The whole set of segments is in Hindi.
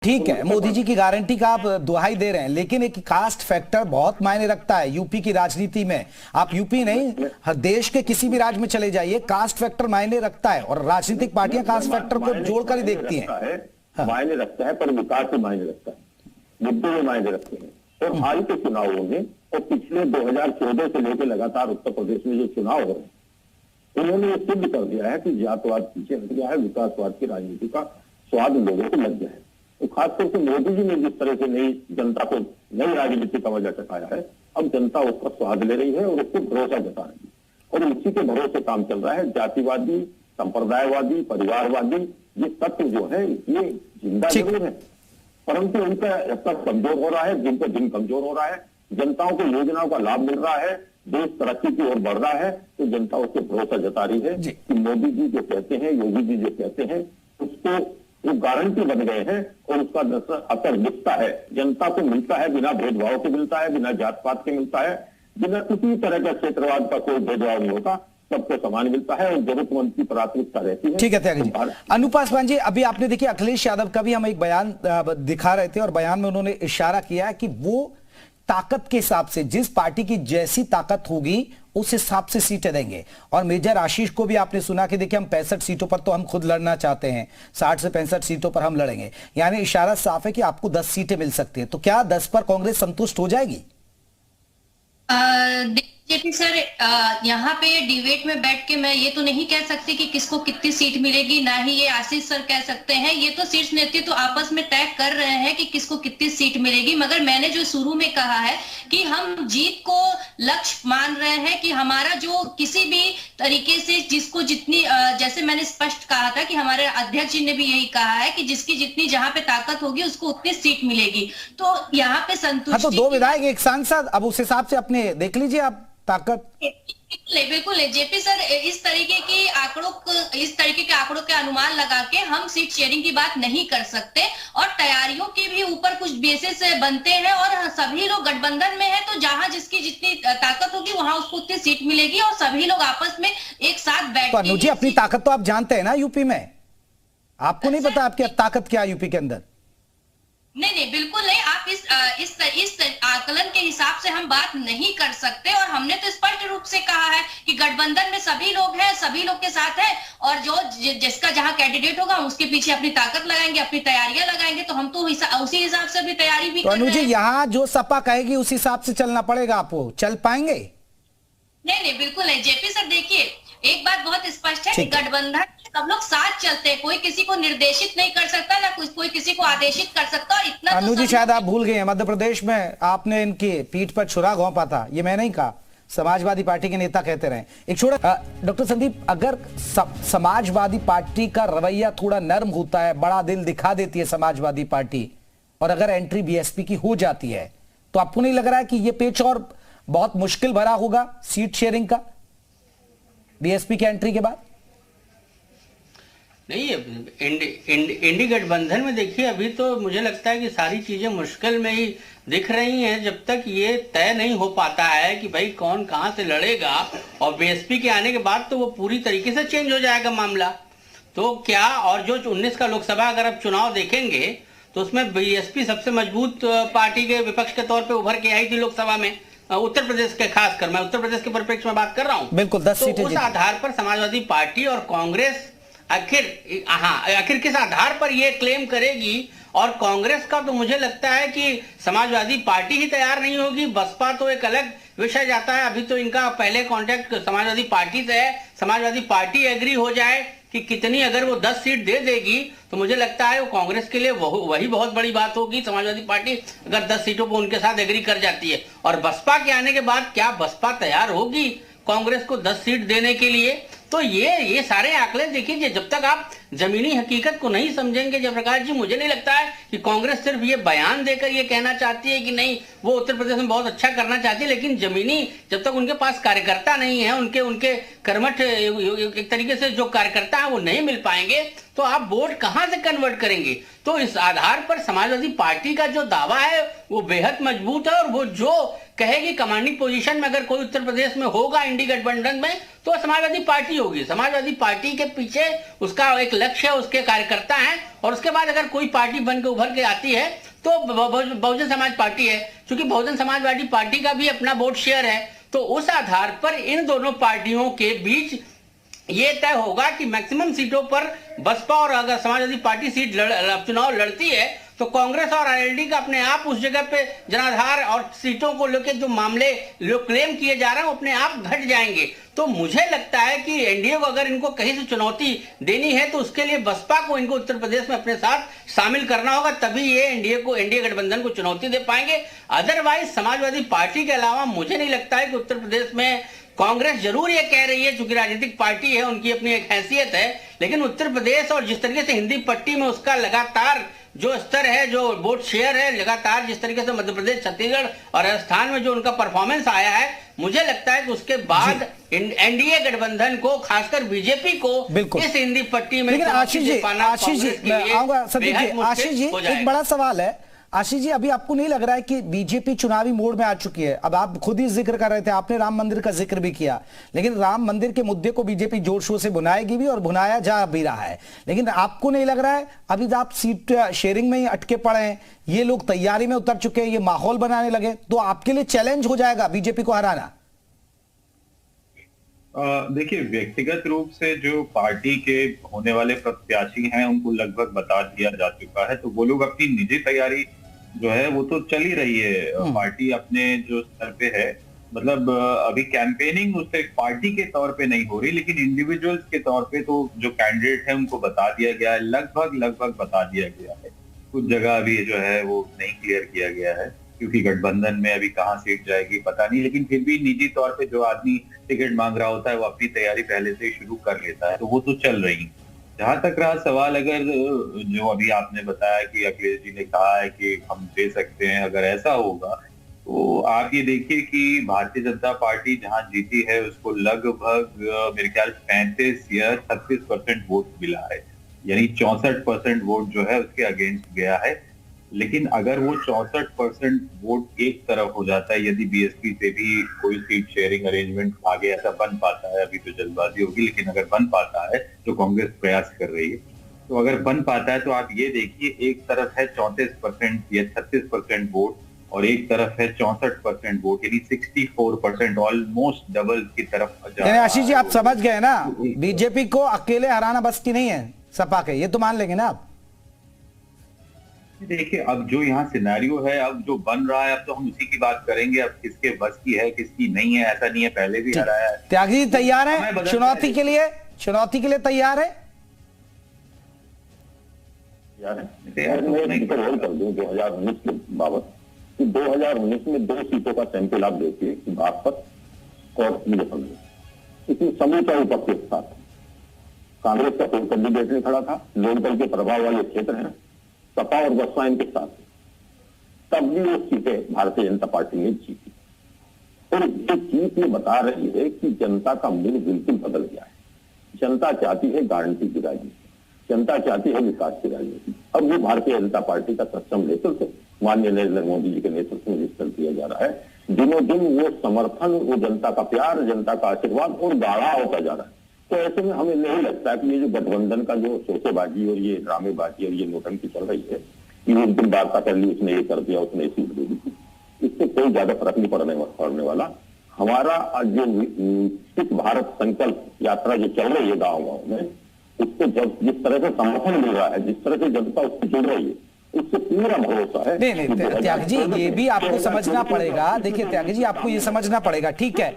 ठीक है, मोदी जी की गारंटी का आप दुहाई दे रहे हैं, लेकिन एक कास्ट फैक्टर बहुत मायने रखता है यूपी की राजनीति में। आप यूपी नहीं, हर देश के किसी भी राज्य में चले जाइए, कास्ट फैक्टर मायने रखता है और राजनीतिक पार्टियां कास्ट फैक्टर को जोड़कर ही देखती हैं। हाँ। मायने रखता है, पर विकास में मायने रखता है, मुद्दे में मायने रखते हैं। और हाल के चुनावों में और पिछले 2014 से लेकर लगातार उत्तर प्रदेश में जो चुनाव हो रहे हैं, उन्होंने ये सिद्ध कर दिया है कि जातवाद पीछे हट गया है, विकासवाद की राजनीति का स्वाद लोगों को लग गया है। तो खासतौर से मोदी जी ने जिस तरह से नई जनता को नई राजनीति का वजह चखाया है, अब जनता उसका स्वाद ले रही है और उसको भरोसा जता रही है और इसी के भरोसे काम चल रहा है। जातिवादी, संप्रदायवादी, परिवारवादी ये तत्व जो है ये जिंदा जरूर है, परंतु उनका स्तर कमजोर हो रहा है, दिन पर दिन कमजोर हो रहा है। जनताओं को योजनाओं का लाभ मिल रहा है, देश तरक्की की ओर बढ़ रहा है, तो जनता उसको भरोसा जता रही है कि मोदी जी जो कहते हैं, योगी जी जो कहते हैं, उसको वो गारंटी बन गए हैं और उसका असर दिखता है, जनता को मिलता है, बिना भेदभाव के मिलता है, बिना जात पात के मिलता है, बिना किसी तरह का क्षेत्रवाद का कोई भेदभाव नहीं होता, सबको समान मिलता है और जरूरतमंद की प्राथमिकता रहती है। ठीक है त्यागी जी। अनूप पासवान जी, अभी आपने देखिए अखिलेश यादव का भी हम एक बयान दिखा रहे थे और बयान में उन्होंने इशारा किया है कि वो ताकत के हिसाब से, जिस पार्टी की जैसी ताकत होगी उस हिसाब से सीटें देंगे। और मेजर आशीष को भी आपने सुना कि देखिए हम 65 सीटों पर तो हम खुद लड़ना चाहते हैं, 60 से 65 सीटों पर हम लड़ेंगे, यानी इशारा साफ है कि आपको 10 सीटें मिल सकती है। तो क्या 10 पर कांग्रेस संतुष्ट हो जाएगी? जेपी सर, यहाँ पे डिबेट में बैठ के मैं ये तो नहीं कह सकती कि किसको कितनी सीट मिलेगी, ना ही ये आशीष सर कह सकते हैं। ये तो शीर्ष नेतृत्व तो आपस में तय कर रहे हैं कि किसको कितनी सीट मिलेगी। मगर मैंने जो शुरू में कहा है कि हम जीत को लक्ष्य मान रहे हैं, कि हमारा जो किसी भी तरीके से जिसको जितनी, जैसे मैंने स्पष्ट कहा था कि हमारे अध्यक्ष जी ने भी यही कहा है कि जिसकी जितनी जहां पे ताकत होगी उसको उतनी सीट मिलेगी। तो यहाँ पे संतुष्टि। हाँ, तो 2 विधायक 1 सांसद, अब उस हिसाब से अपने देख लीजिए आप ताकत। बिल्कुल जेपी सर, इस तरीके के आंकड़ों के अनुमान लगा के हम सीट शेयरिंग की बात नहीं कर सकते और तैयारियों के भी ऊपर कुछ बेसिस बनते हैं और सभी लोग गठबंधन में है, तो जहां जिसकी जितनी ताकत होगी वहां उसको उतनी सीट मिलेगी और सभी लोग आपस में एक साथ बैठ। अनुज जी, अपनी ताकत तो आप जानते हैं ना यूपी में, आपको नहीं पता आपकी ताकत क्या है यूपी के अंदर? नहीं, बिल्कुल नहीं। आप इस आकलन के हिसाब से हम बात नहीं कर सकते और हमने तो स्पष्ट रूप से कहा है कि गठबंधन में सभी लोग हैं, सभी लोग के साथ है और जो जिसका जहां कैंडिडेट होगा उसके पीछे अपनी ताकत लगाएंगे, अपनी तैयारियां लगाएंगे। तो हम तो उसी हिसाब से भी तैयारी भी कर रहे हैं। अनुज जी, यहाँ जो सपा कहेगी उस हिसाब से चलना पड़ेगा, आपको चल पाएंगे? नहीं, बिल्कुल नहीं। जेपी सर देखिए, एक बात बहुत स्पष्ट है कि गठबंधन सब लोग साथ चलते हैं, कोई किसी को निर्देशित नहीं कर सकता, ना कोई किसी को आदेशित कर सकता। और इतना अनुज जी, शायद आप भूल गए हैं, मध्य प्रदेश में आपने इनकी पीठ पर छुरा घोंपा था, ये मैं नहीं कहा, समाजवादी पार्टी के नेता कहते रहे। एक छोड़ा डॉक्टर संदीप, अगर समाजवादी पार्टी का रवैया थोड़ा नर्म होता है, बड़ा दिल दिखा देती है समाजवादी पार्टी, और अगर एंट्री बीएसपी की हो जाती है, तो आपको नहीं लग रहा है कि ये पेच और बहुत मुश्किल भरा होगा सीट शेयरिंग का बीएसपी की एंट्री के बाद? नहीं, इंडी गठबंधन में देखिए अभी तो मुझे लगता है कि सारी चीजें मुश्किल में ही दिख रही हैं, जब तक ये तय नहीं हो पाता है कि भाई कौन कहां से लड़ेगा। और बीएसपी के आने के बाद तो वो पूरी तरीके से चेंज हो जाएगा मामला। तो क्या, और जो 19 का लोकसभा अगर आप चुनाव देखेंगे तो उसमें बीएसपी सबसे मजबूत पार्टी के विपक्ष के तौर पर उभर के आई थी लोकसभा में, उत्तर प्रदेश के, खासकर मैं उत्तर प्रदेश के परिप्रेक्ष्य में बात कर रहा हूँ। बिल्कुल, 10 सीटें। तो उस आधार पर समाजवादी पार्टी और कांग्रेस आखिर किस आधार पर यह क्लेम करेगी? और कांग्रेस का तो मुझे लगता है कि समाजवादी पार्टी ही तैयार नहीं होगी, बसपा तो एक अलग विषय जाता है। अभी तो इनका पहले कांटेक्ट समाजवादी पार्टी से है, समाजवादी पार्टी एग्री हो जाए कि कितनी, अगर वो 10 सीट दे देगी तो मुझे लगता है वो कांग्रेस के लिए वही बहुत बड़ी बात होगी। समाजवादी पार्टी अगर 10 सीटों पर उनके साथ एग्री कर जाती है। और बसपा के आने के बाद क्या बसपा तैयार होगी कांग्रेस को 10 सीट देने के लिए? तो ये सारे आंकड़े देखिए, जब तक आप जमीनी हकीकत को नहीं समझेंगे जयप्रकाश जी, मुझे नहीं लगता है कि कांग्रेस सिर्फ ये बयान देकर ये कहना चाहती है कि नहीं वो उत्तर प्रदेश में बहुत अच्छा करना चाहती है, लेकिन जमीनी जब तक उनके पास कार्यकर्ता नहीं है, उनके कर्मठ एक तरीके से जो कार्यकर्ता है वो नहीं मिल पाएंगे, तो आप वोट कहां से कन्वर्ट करेंगे? तो इस आधार पर समाजवादी पार्टी का जो दावा है वो बेहद मजबूत है और वो जो कहेगी कमांडिंग पोजीशन में अगर कोई उत्तर प्रदेश में होगा इंडी गठबंधन में तो समाजवादी पार्टी होगी। समाजवादी पार्टी के पीछे उसका एक लक्ष्य है, उसके कार्यकर्ता हैं, और उसके बाद अगर कोई पार्टी बन के उभर के आती है तो बहुजन समाज पार्टी है। क्योंकि बहुजन समाजवादी पार्टी का भी अपना वोट शेयर है, तो उस आधार पर इन दोनों पार्टियों के बीच ये तय होगा कि मैक्सिमम सीटों पर बसपा, और अगर समाजवादी पार्टी चुनाव लड़ती है तो कांग्रेस और आरएलडी का अपने आप उस जगह पे जनाधार और सीटों को लेकर जो मामले जो क्लेम किए जा रहे हैं वो अपने आप घट जाएंगे। तो मुझे लगता है कि एनडीए को अगर इनको कहीं से चुनौती देनी है तो उसके लिए बसपा को इनको उत्तर प्रदेश में अपने साथ शामिल करना होगा, तभी ये एनडीए गठबंधन को चुनौती दे पाएंगे। अदरवाइज समाजवादी पार्टी के अलावा मुझे नहीं लगता है कि उत्तर प्रदेश में कांग्रेस जरूर ये कह रही है, चूंकि राजनीतिक पार्टी है, उनकी अपनी एक हैसियत है, लेकिन उत्तर प्रदेश और जिस तरीके से हिंदी पट्टी में उसका लगातार जो स्तर है, जो वोट शेयर है, लगातार जिस तरीके से मध्य प्रदेश, छत्तीसगढ़ और राजस्थान में जो उनका परफॉर्मेंस आया है, मुझे लगता है कि उसके बाद एनडीए गठबंधन को, खासकर बीजेपी को इस हिंदी पट्टी में। लेकिन आशीष जी मैं आऊंगा संदीप जी। आशीष जी एक बड़ा सवाल है, आशीष जी अभी आपको नहीं लग रहा है कि बीजेपी चुनावी मोड में आ चुकी है? अब आप खुद ही जिक्र कर रहे थे, आपने राम मंदिर का जिक्र भी किया, लेकिन राम मंदिर के मुद्दे को बीजेपी जोर शोर से भुनाएगी भी और भुनाया जा भी रहा है, लेकिन आपको नहीं लग रहा है अभी आप सीट शेयरिंग में ही अटके पड़े हैं, ये लोग तैयारी में उतर चुके हैं, ये माहौल बनाने लगे, तो आपके लिए चैलेंज हो जाएगा बीजेपी को हराना? देखिए, व्यक्तिगत रूप से जो पार्टी के होने वाले प्रत्याशी हैं उनको लगभग बता दिया जा चुका है, तो वो लोग अपनी निजी तैयारी जो है वो तो चल ही रही है। पार्टी अपने जो स्तर पे है, मतलब अभी कैंपेनिंग उससे पार्टी के तौर पे नहीं हो रही, लेकिन इंडिविजुअल्स के तौर पे तो जो कैंडिडेट है उनको बता दिया गया है, लगभग बता दिया गया है। कुछ जगह अभी जो है वो नहीं क्लियर किया गया है, क्योंकि गठबंधन में अभी कहाँ सीट जाएगी पता नहीं, लेकिन फिर भी निजी तौर पे जो आदमी टिकट मांग रहा होता है वो अपनी तैयारी पहले से ही शुरू कर लेता है, तो वो तो चल रही है। जहां तक रहा सवाल, अगर जो अभी आपने बताया कि अखिलेश जी ने कहा है कि हम दे सकते हैं, अगर ऐसा होगा तो आप ये देखिए कि भारतीय जनता पार्टी जहां जीती है उसको लगभग मेरे ख्याल 35 या 36% वोट मिला है, यानी 64% वोट जो है उसके अगेंस्ट गया है। लेकिन अगर वो 64% वोट एक तरफ हो जाता है, यदि बीएसपी से भी कोई सीट शेयरिंग अरेंजमेंट आगे ऐसा बन पाता है, अभी तो जल्दबाजी होगी, लेकिन अगर बन पाता है जो कांग्रेस प्रयास कर रही है, तो अगर बन पाता है तो आप ये देखिए एक तरफ है 34% या 36% वोट और एक तरफ है 64% वोट, यानी 64%, ऑलमोस्ट डबल की तरफ। आशीष जी आप समझ गए ना, बीजेपी को अकेले हराना बस की नहीं है सपा के, ये तो मान लेंगे ना आप? देखिए, अब जो यहाँ सिनेरियो है, अब जो बन रहा है, अब तो हम उसी की बात करेंगे। अब किसके बस की है किसकी नहीं है, ऐसा नहीं है पहले भी हराया है। त्यागी जी तैयार है चुनौती के लिए? चुनौती के लिए तैयार है? मैं कर दूं 2019 के बाबत कि 2019 में 2 सीटों का सैंपल आप देखिए कि बागपत और मुजफ्फरपुर, इसमें समूचा विपक्ष के साथ कांग्रेस का कोई कैंडिडेट नहीं खड़ा था, लोकदल के प्रभाव वाले क्षेत्र हैं, सपा और बसपा इनके साथ, तब भी वो सीटें भारतीय जनता पार्टी ने जीती। और ये जीत ये बता रही है कि जनता का मूड बिल्कुल बदल गया है। जनता चाहती है गारंटी की राजनीति, जनता चाहती है विकास की राजनीति। अब वो भारतीय जनता पार्टी का सक्षम नेतृत्व माननीय नरेंद्र मोदी जी के नेतृत्व में विस्तृत किया जा रहा है, दिनों दिन वो समर्थन, वो जनता का प्यार, जनता का आशीर्वाद और गाढ़ा होता जा रहा है। तो ऐसे में हमें नहीं लगता कि ये जो गठबंधन का जो शोषेबाजी और ये ड्रामेबाजी और ये नोटंकी चल रही है कि उस दिन वार्ता कर ली, उसने ये कर दिया, उसने सीट दे दी, इससे कोई ज्यादा फर्क नहीं पड़ने वाला। हमारा जो विकसित भारत संकल्प यात्रा जो चल रही है गाँव में, उसको जब जिस तरह से समर्थन मिल रहा है, जिस तरह से जनता उसको जुड़ रही है, उससे पूरा भरोसा है। नहीं त्यागी जी ये भी आपको समझना पड़ेगा। देखिए त्यागी जी आपको ये समझना पड़ेगा, ठीक है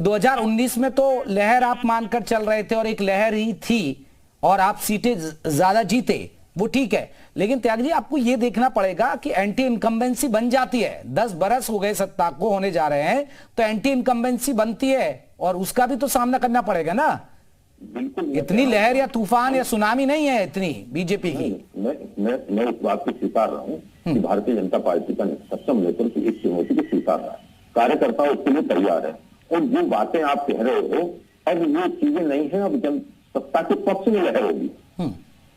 2019 में तो लहर आप मानकर चल रहे थे और एक लहर ही थी और आप सीटें ज्यादा जीते, वो ठीक है, लेकिन त्यागी जी आपको ये देखना पड़ेगा कि एंटी इनकम्बेंसी बन जाती है। 10 बरस हो गए सत्ता को होने जा रहे हैं, तो एंटी इनकम्बेंसी बनती है और उसका भी तो सामना करना पड़ेगा ना। बिल्कुल इतनी लहर या तूफान या सुनामी नहीं है इतनी बीजेपी की। मैं इस बात को स्वीकार रहा हूँ कि भारतीय जनता पार्टी का सक्षम नेतृत्व इस चुनौती को स्वीकार रहा है, कार्यकर्ता उसके लिए तैयार है। और जो बातें आप कह रहे हो, अब ये चीजें नहीं है, अब जन सत्ता के पक्ष में लहर होगी,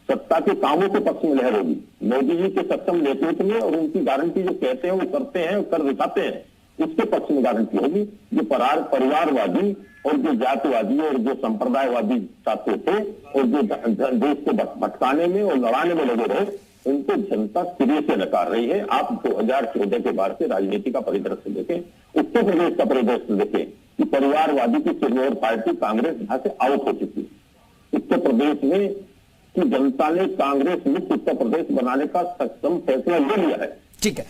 सत्ता के कामों के पक्ष में लहर होगी। मोदी जी के सक्षम नेतृत्व में और उनकी गारंटी जो कहते हैं वो करते हैं, कर दिखाते हैं, उसके पक्ष में गारंटी होगी। जो परिवारवादी और जो जातिवादी और जो संप्रदायवादी तत्व थे और जो देश को भटकाने में और लड़ाने में लगे रहे, उनको जनता सिरे से नकार रही है। आप 2014 के बाद से राजनीति का परिदृश्य देखें, उत्तर प्रदेश का परिदृश्य देखें कि परिवारवादी की सिरमौर पार्टी कांग्रेस यहां से आउट हो चुकी है। उत्तर प्रदेश में की जनता ने कांग्रेस मुक्त उत्तर प्रदेश बनाने का सक्षम फैसला ले लिया है। ठीक है।